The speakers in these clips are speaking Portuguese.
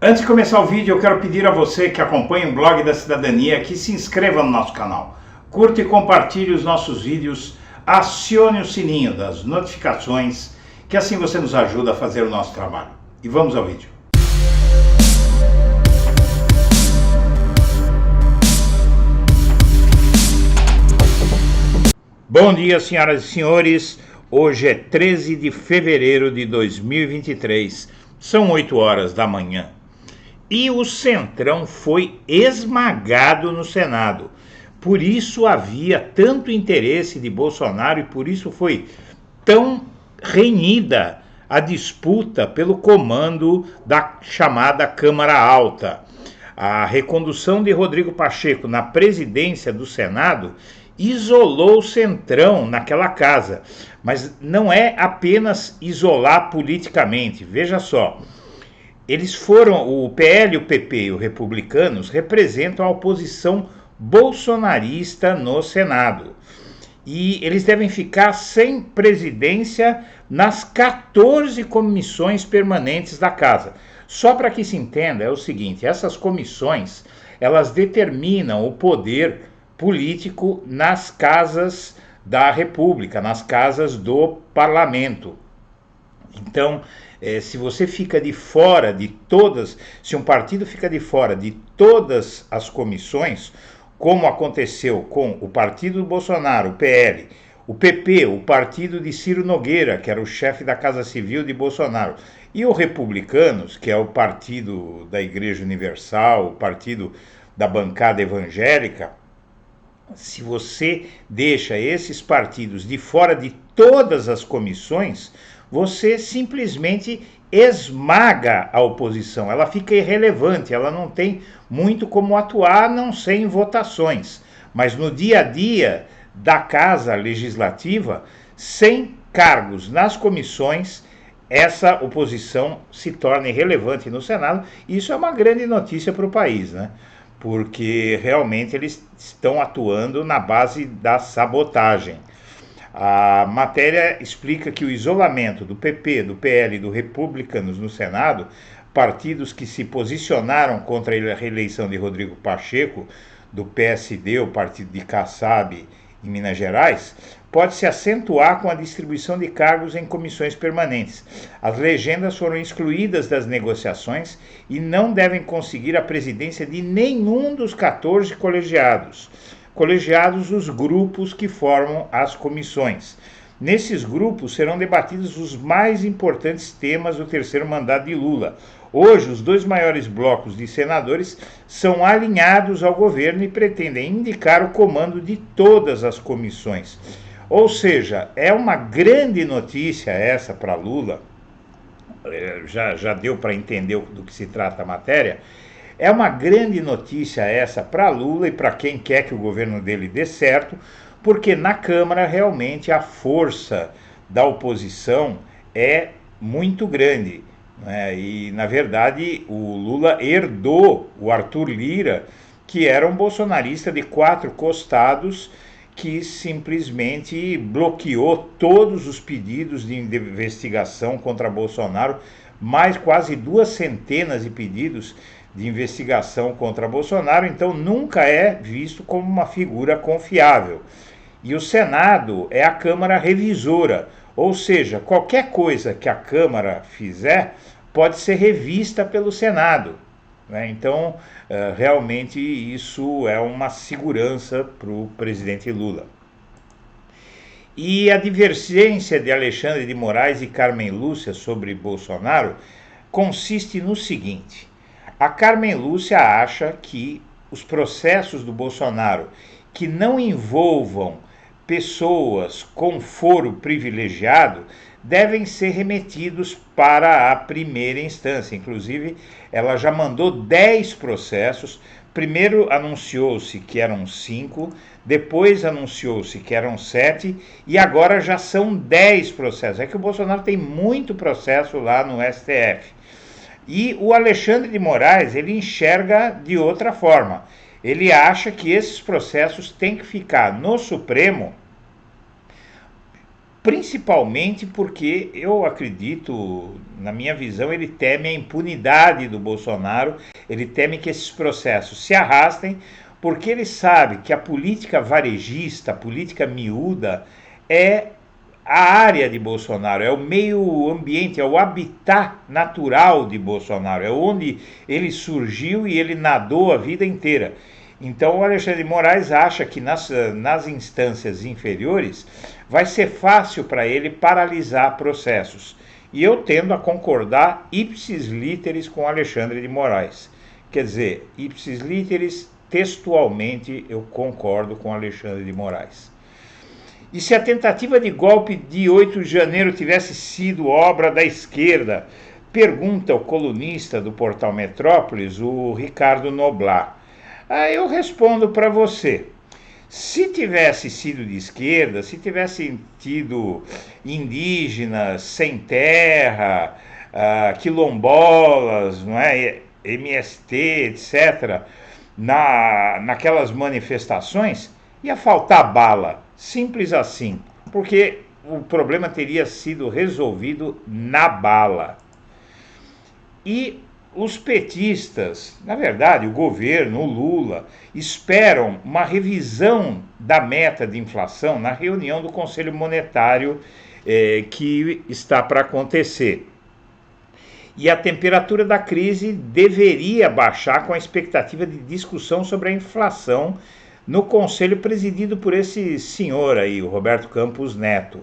Antes de começar o vídeo, eu quero pedir a você que acompanha o Blog da Cidadania que se inscreva no nosso canal, curta e compartilhe os nossos vídeos, acione o sininho das notificações, que assim você nos ajuda a fazer o nosso trabalho. E vamos ao vídeo. Bom dia, senhoras e senhores. Hoje é 13 de fevereiro de 2023, são 8 horas da manhã. E o Centrão foi esmagado no Senado. Por isso havia tanto interesse de Bolsonaro e por isso foi tão renhida a disputa pelo comando da chamada Câmara Alta. A recondução de Rodrigo Pacheco na presidência do Senado isolou o Centrão naquela casa. Mas não é apenas isolar politicamente, veja só. Eles foram, o PL, o PP e os republicanos representam a oposição bolsonarista no Senado. E eles devem ficar sem presidência nas 14 comissões permanentes da casa. Só para que se entenda, é o seguinte, essas comissões, elas determinam o poder político nas casas da República, nas casas do Parlamento. Então, se você fica de fora de todas, se um partido fica de fora de todas as comissões, como aconteceu com o partido do Bolsonaro, o PL, o PP, o partido de Ciro Nogueira, que era o chefe da Casa Civil de Bolsonaro, e o Republicanos, que é o partido da Igreja Universal, o partido da bancada evangélica, se você deixa esses partidos de fora de todas as comissões, você simplesmente esmaga a oposição, ela fica irrelevante, ela não tem muito como atuar, a não ser em votações. Mas no dia a dia da Casa Legislativa, sem cargos nas comissões, essa oposição se torna irrelevante no Senado. Isso é uma grande notícia para o país, né? Porque realmente eles estão atuando na base da sabotagem. A matéria explica que o isolamento do PP, do PL e do Republicanos no Senado, partidos que se posicionaram contra a reeleição de Rodrigo Pacheco, do PSD, o partido de Kassab em Minas Gerais, pode se acentuar com a distribuição de cargos em comissões permanentes. As legendas foram excluídas das negociações e não devem conseguir a presidência de nenhum dos 14 colegiados. Colegiados os grupos que formam as comissões. Nesses grupos serão debatidos os mais importantes temas do terceiro mandato de Lula. Hoje, os dois maiores blocos de senadores são alinhados ao governo e pretendem indicar o comando de todas as comissões. Ou seja, é uma grande notícia essa para Lula, já deu para entender do que se trata a matéria. É uma grande notícia essa para Lula e para quem quer que o governo dele dê certo, porque na Câmara realmente a força da oposição é muito grande, né? E na verdade o Lula herdou o Arthur Lira, que era um bolsonarista de 4 costados, que simplesmente bloqueou todos os pedidos de investigação contra Bolsonaro, mais quase 200 de pedidos de investigação contra Bolsonaro, então nunca é visto como uma figura confiável. E o Senado é a Câmara revisora, ou seja, qualquer coisa que a Câmara fizer pode ser revista pelo Senado, né? Então, realmente isso é uma segurança para o presidente Lula. E a divergência de Alexandre de Moraes e Carmen Lúcia sobre Bolsonaro consiste no seguinte: a Carmen Lúcia acha que os processos do Bolsonaro que não envolvam pessoas com foro privilegiado devem ser remetidos para a primeira instância. Inclusive, ela já mandou 10 processos. Primeiro anunciou-se que eram 5, depois anunciou-se que eram 7 e agora já são 10 processos. É que o Bolsonaro tem muito processo lá no STF. E o Alexandre de Moraes, ele enxerga de outra forma. Ele acha que esses processos têm que ficar no Supremo principalmente porque eu acredito, na minha visão, ele teme a impunidade do Bolsonaro, ele teme que esses processos se arrastem, porque ele sabe que a política varejista, a política miúda, é a área de Bolsonaro, é o meio ambiente, é o habitat natural de Bolsonaro, é onde ele surgiu e ele nadou a vida inteira. Então o Alexandre de Moraes acha que nas instâncias inferiores vai ser fácil para ele paralisar processos. E eu tendo a concordar ipsis literis com Alexandre de Moraes. Quer dizer, ipsis literis, textualmente eu concordo com Alexandre de Moraes. E se a tentativa de golpe de 8 de janeiro tivesse sido obra da esquerda? Pergunta o colunista do portal Metrópolis, o Ricardo Noblar. Aí eu respondo para você. Se tivesse sido de esquerda, se tivesse tido indígenas sem terra, quilombolas, não é? MST, etc., naquelas manifestações, ia faltar bala. Simples assim, porque o problema teria sido resolvido na bala. E os petistas, na verdade, o governo, o Lula, esperam uma revisão da meta de inflação na reunião do Conselho Monetário que está para acontecer. E a temperatura da crise deveria baixar com a expectativa de discussão sobre a inflação no conselho presidido por esse senhor aí, o Roberto Campos Neto.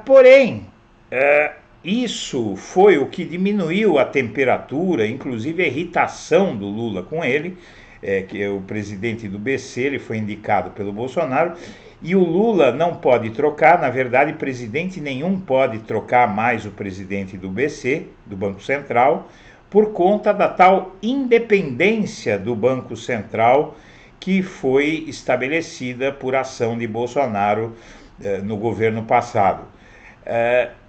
Porém, isso foi o que diminuiu a temperatura, inclusive a irritação do Lula com ele, que é o presidente do BC, ele foi indicado pelo Bolsonaro, e o Lula não pode trocar, na verdade, presidente nenhum pode trocar mais o presidente do BC, do Banco Central, por conta da tal independência do Banco Central que foi estabelecida por ação de Bolsonaro no governo passado.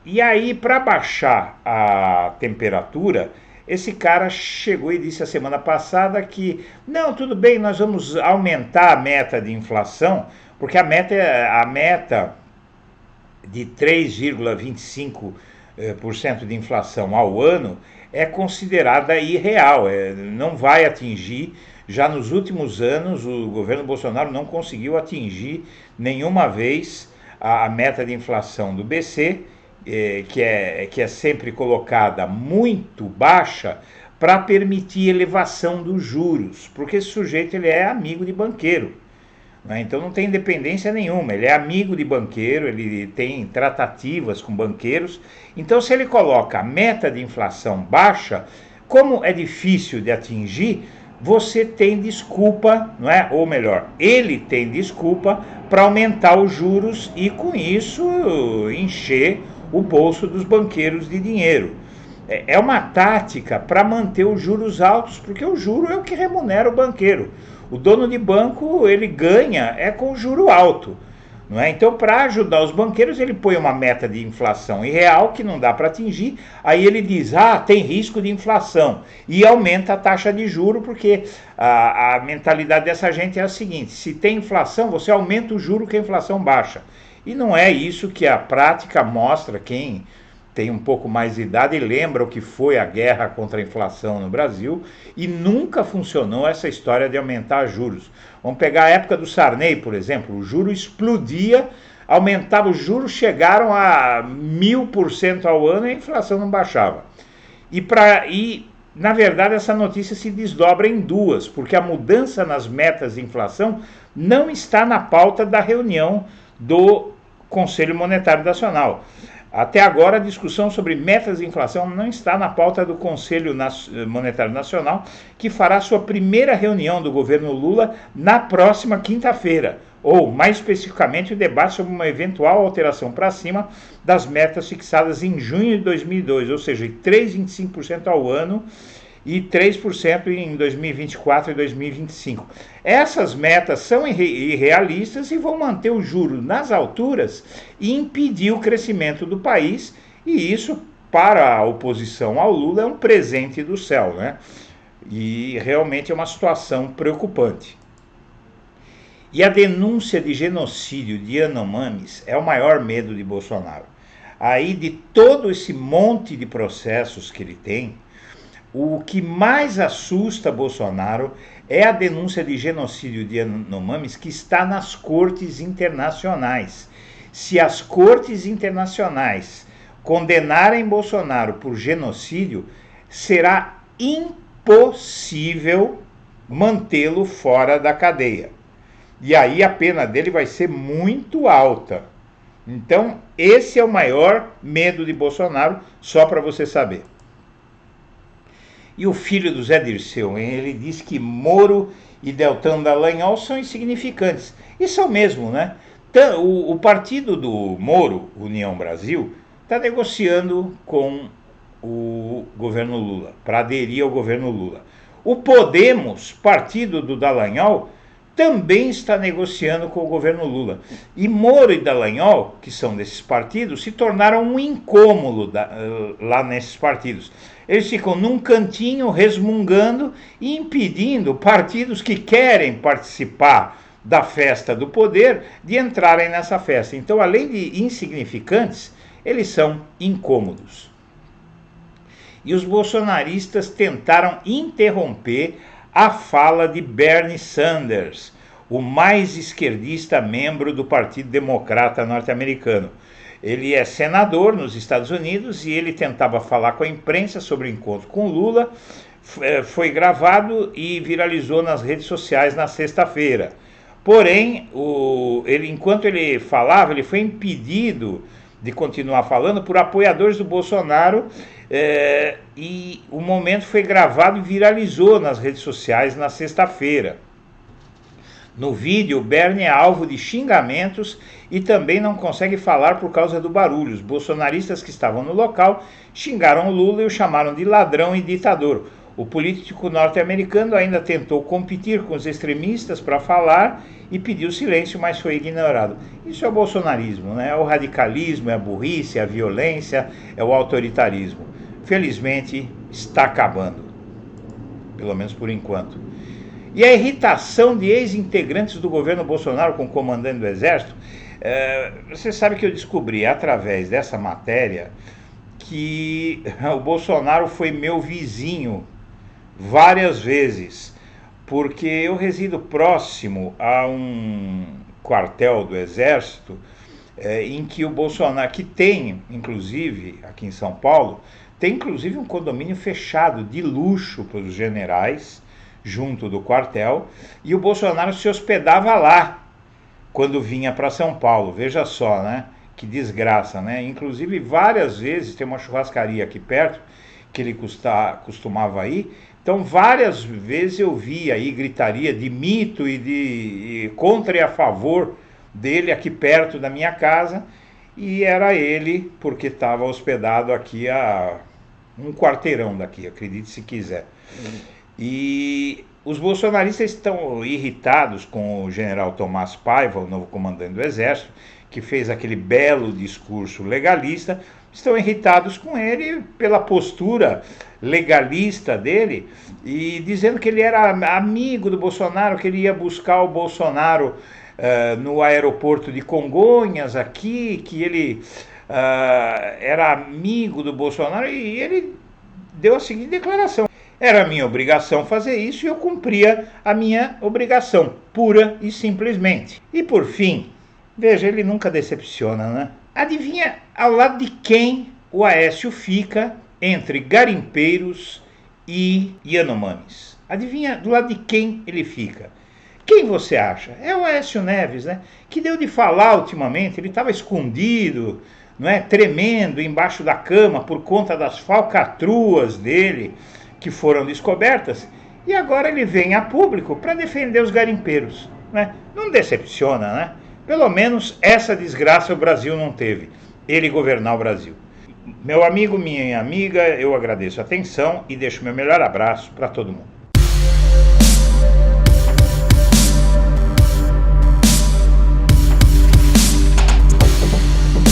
E aí, para baixar a temperatura, esse cara chegou e disse a semana passada que, não, tudo bem, nós vamos aumentar a meta de inflação, porque a meta de 3,25% de inflação ao ano é considerada irreal, não vai atingir. Já nos últimos anos, o governo Bolsonaro não conseguiu atingir nenhuma vez a meta de inflação do BC, que é sempre colocada muito baixa para permitir elevação dos juros, porque esse sujeito ele é amigo de banqueiro, né? Então não tem independência nenhuma, ele é amigo de banqueiro, ele tem tratativas com banqueiros. Então se ele coloca a meta de inflação baixa, como é difícil de atingir, você tem desculpa, não é? Ou melhor, ele tem desculpa para aumentar os juros e com isso encher o bolso dos banqueiros de dinheiro. É uma tática para manter os juros altos, porque o juro é o que remunera o banqueiro. O dono de banco, ele ganha com juro alto, não é? Então, para ajudar os banqueiros, ele põe uma meta de inflação irreal que não dá para atingir, aí ele diz, tem risco de inflação, e aumenta a taxa de juro, porque a mentalidade dessa gente é a seguinte, se tem inflação, você aumenta o juro que a inflação baixa. E não é isso que a prática mostra. Quem tem um pouco mais de idade lembra o que foi a guerra contra a inflação no Brasil, e nunca funcionou essa história de aumentar juros. Vamos pegar a época do Sarney, por exemplo, o juro explodia, aumentava os juros, chegaram a 1000% ao ano e a inflação não baixava. E na verdade essa notícia se desdobra em duas, porque a mudança nas metas de inflação não está na pauta da reunião do Conselho Monetário Nacional. Até agora, a discussão sobre metas de inflação não está na pauta do Conselho Monetário Nacional, que fará sua primeira reunião do governo Lula na próxima quinta-feira, ou, mais especificamente, o debate sobre uma eventual alteração para cima das metas fixadas em junho de 2002, ou seja, 3,25% ao ano e 3% em 2024 e 2025. Essas metas são irrealistas e vão manter o juro nas alturas e impedir o crescimento do país, e isso, para a oposição ao Lula, é um presente do céu, né? E realmente é uma situação preocupante. E a denúncia de genocídio de Yanomamis é o maior medo de Bolsonaro. Aí, de todo esse monte de processos que ele tem, o que mais assusta Bolsonaro é a denúncia de genocídio de Yanomamis, que está nas cortes internacionais. Se as cortes internacionais condenarem Bolsonaro por genocídio, será impossível mantê-lo fora da cadeia. E aí a pena dele vai ser muito alta. Então, esse é o maior medo de Bolsonaro, só para você saber. E o filho do Zé Dirceu, hein? Ele diz que Moro e Deltan Dallagnol são insignificantes. E são mesmo, né? O partido do Moro, União Brasil, está negociando com o governo Lula, para aderir ao governo Lula. O Podemos, partido do Dallagnol, também está negociando com o governo Lula. E Moro e Dallagnol, que são desses partidos, se tornaram um incômodo lá nesses partidos. Eles ficam num cantinho resmungando e impedindo partidos que querem participar da festa do poder de entrarem nessa festa. Então, além de insignificantes, eles são incômodos. E os bolsonaristas tentaram interromper a fala de Bernie Sanders, o mais esquerdista membro do Partido Democrata norte-americano. Ele é senador nos Estados Unidos e ele tentava falar com a imprensa sobre o encontro com Lula. Foi gravado e viralizou nas redes sociais na sexta-feira. Porém, enquanto ele falava, ele foi impedido de continuar falando por apoiadores do Bolsonaro, e o momento foi gravado e viralizou nas redes sociais na sexta-feira. No vídeo, Bernie é alvo de xingamentos e também não consegue falar por causa do barulho. Os bolsonaristas que estavam no local xingaram o Lula e o chamaram de ladrão e ditador. O político norte-americano ainda tentou competir com os extremistas para falar e pediu silêncio, mas foi ignorado. Isso é o bolsonarismo, né? É o radicalismo, é a burrice, é a violência, é o autoritarismo. Felizmente, está acabando, pelo menos por enquanto. E a irritação de ex-integrantes do governo Bolsonaro com o comandante do Exército, você sabe que eu descobri através dessa matéria que o Bolsonaro foi meu vizinho várias vezes, porque eu resido próximo a um quartel do Exército em que o Bolsonaro, que tem, inclusive, aqui em São Paulo, tem inclusive um condomínio fechado de luxo para os generais, junto do quartel, e o Bolsonaro se hospedava lá quando vinha para São Paulo. Veja só, né? Que desgraça, né? Inclusive, várias vezes, tem uma churrascaria aqui perto, que ele costumava ir, então várias vezes eu vi aí gritaria de mito e contra e a favor dele aqui perto da minha casa, e era ele, porque estava hospedado aqui a um quarteirão daqui, acredite se quiser. E os bolsonaristas estão irritados com o general Tomás Paiva, o novo comandante do Exército, que fez aquele belo discurso legalista. Estão irritados com ele pela postura legalista dele e dizendo que ele era amigo do Bolsonaro, que ele ia buscar o Bolsonaro no aeroporto de Congonhas aqui, que ele era amigo do Bolsonaro, e ele deu a seguinte declaração: era minha obrigação fazer isso e eu cumpria a minha obrigação, pura e simplesmente. E por fim, veja, ele nunca decepciona, né? Adivinha ao lado de quem o Aécio fica entre garimpeiros e Yanomamis? Adivinha do lado de quem ele fica? Quem você acha? É o Aécio Neves, né? Que deu de falar ultimamente, ele estava escondido, não é? Tremendo embaixo da cama por conta das falcatruas dele, que foram descobertas, e agora ele vem a público para defender os garimpeiros, né? Não decepciona, né? Pelo menos essa desgraça o Brasil não teve, ele governar o Brasil. Meu amigo, minha amiga, eu agradeço a atenção e deixo meu melhor abraço para todo mundo.